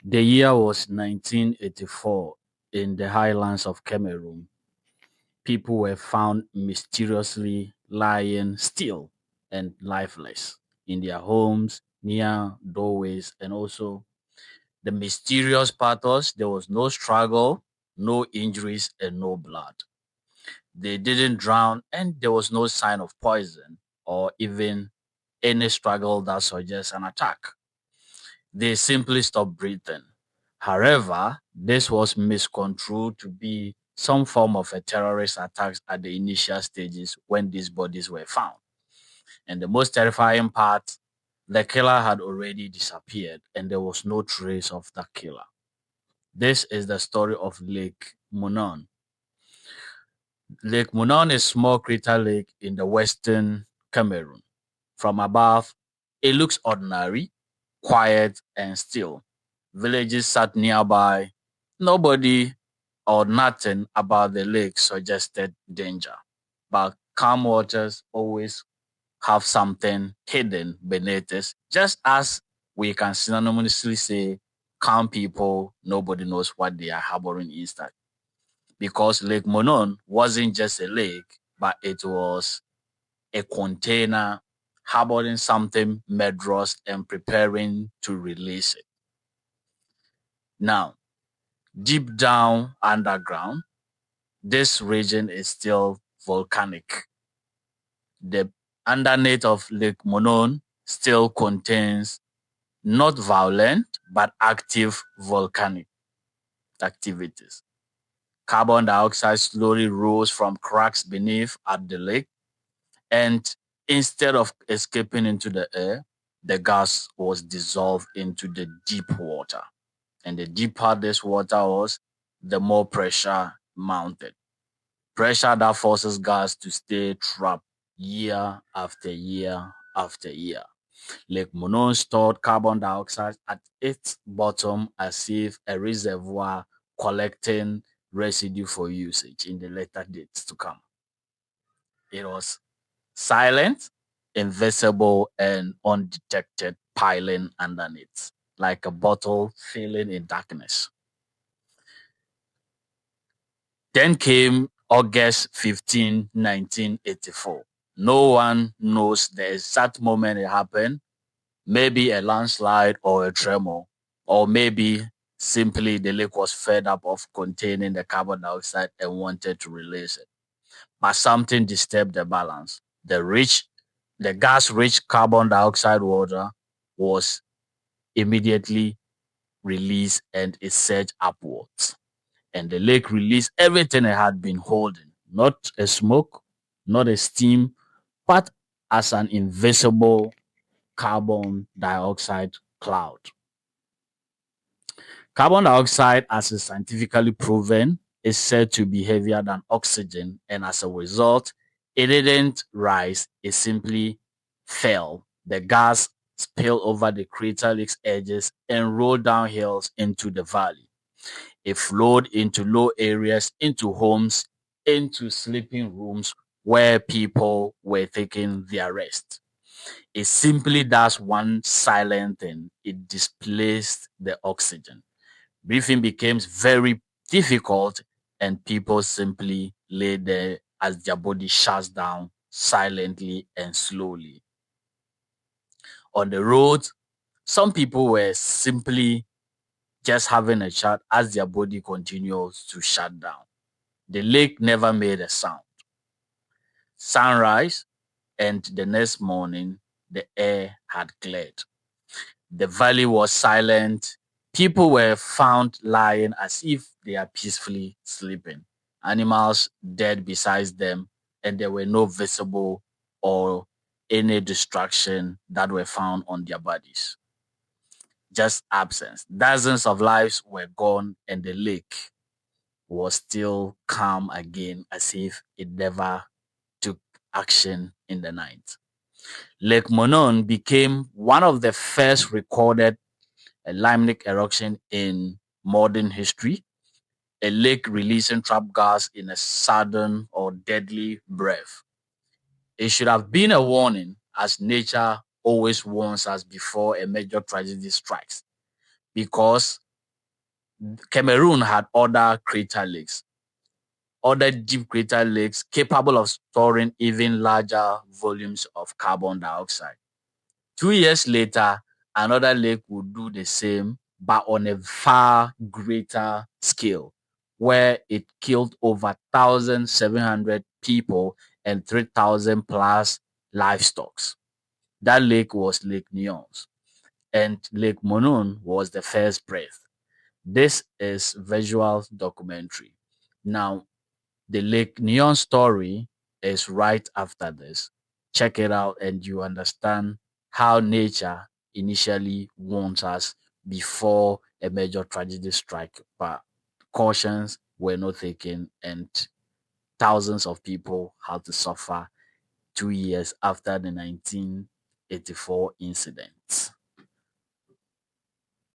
The year was 1984 in the highlands of Cameroon. People were found mysteriously lying still and lifeless in their homes, near doorways, and also the mysterious part was there was no struggle, no injuries, and no blood. They didn't drown, and there was no sign of poison or even any struggle that suggests an attack. They simply stopped breathing. However, this was misconstrued to be some form of a terrorist attack at the initial stages when these bodies were found. And the most terrifying part, the killer had already disappeared and there was no trace of the killer. This is the story of Lake Monoun. Lake Monoun is a small crater lake in the western Cameroon. From above, it looks ordinary, quiet, and still. Villages sat nearby. Nobody or nothing about the lake suggested danger. But calm waters always have something hidden beneath it, just as we can synonymously say calm people, nobody knows what they are harboring inside. Because Lake Monon wasn't just a lake, but it was a container harboring something murderous and preparing to release it. Now, deep down underground, this region is still volcanic. The underneath of Lake Monon still contains not violent but active volcanic activities. Carbon dioxide slowly rose from cracks beneath at the lake, and instead of escaping into the air, the gas was dissolved into the deep water. And the deeper this water was, the more pressure mounted. Pressure that forces gas to stay trapped year after year after year. Lake Monon stored carbon dioxide at its bottom as if a reservoir collecting residue for usage in the later dates to come. It was silent, invisible, and undetected, piling underneath, like a bottle filling in darkness. Then came August 15, 1984. No one knows the exact moment it happened. Maybe a landslide or a tremor, or maybe simply the lake was fed up of containing the carbon dioxide and wanted to release it. But something disturbed the balance. The gas-rich carbon dioxide water was immediately released and it surged upwards. And the lake released everything it had been holding, not a smoke, not a steam, but as an invisible carbon dioxide cloud. Carbon dioxide, as is scientifically proven, is said to be heavier than oxygen, and as a result, it didn't rise, it simply fell. The gas spilled over the crater lake's edges and rolled down hills into the valley. It flowed into low areas, into homes, into sleeping rooms where people were taking their rest. It simply does one silent thing: it displaced the oxygen. Breathing became very difficult, and people simply lay there as their body shuts down silently and slowly. On the road, some people were simply just having a chat as their body continues to shut down. The lake never made a sound. Sunrise, and the next morning, the air had cleared. The valley was silent. People were found lying as if they are peacefully sleeping. Animals dead beside them, and there were no visible or any distraction that were found on their bodies. Just absence. Dozens of lives were gone, and the lake was still calm again as if it never took action in the night. Lake Monon became one of the first recorded limelic eruption in modern history, a lake releasing trapped gas in a sudden or deadly breath. It should have been a warning, as nature always warns us before a major tragedy strikes, because Cameroon had other deep crater lakes capable of storing even larger volumes of carbon dioxide. 2 years later, another lake would do the same, but on a far greater scale, where it killed over 1,700 people and 3,000 plus livestock. That lake was Lake Nyons, and Lake Monoun was the first breath. This is visual documentary. Now, the Lake Neon story is right after this. Check it out and you understand how nature initially warns us before a major tragedy strike, but cautions were not taken and thousands of people had to suffer 2 years after the 1984 incident.